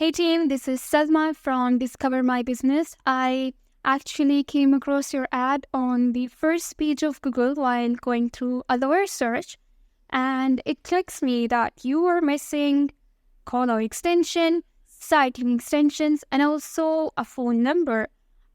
Hey team, this is Salma from Discover My Business. I actually came across your ad on the first page of Google while going through a lower search, and it clicks me that you are missing caller extension, citing extensions, and also a phone number.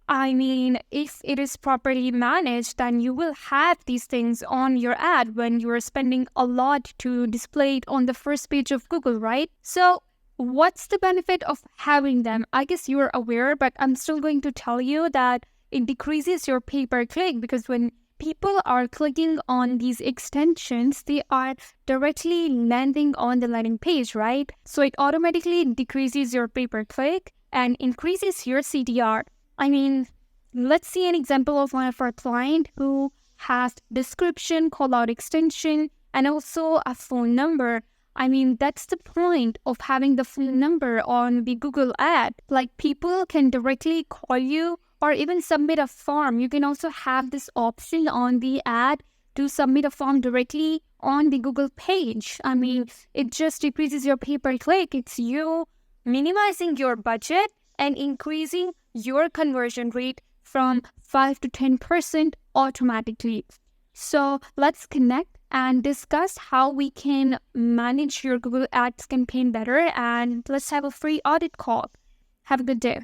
I mean, if it is properly managed, then you will have these things on your ad when you are spending a lot to display it on the first page of Google, right? So what's the benefit of having them? I guess you're aware, but I'm still going to tell you that it decreases your pay-per-click because when people are clicking on these extensions, they are directly landing on the landing page, right? So it automatically decreases your pay-per-click and increases your CTR. I mean, let's see an example of one of our client who has description, call-out extension, and also a phone number. I mean, that's the point of having the phone number on the Google ad. Like, people can directly call you or even submit a form. You can also have this option on the ad to submit a form directly on the Google page. I mean, it just decreases your pay-per-click. It's you minimizing your budget and increasing your conversion rate from 5 to 10% automatically. So let's connect and discuss how we can manage your Google Ads campaign better, and let's have a free audit call. Have a good day.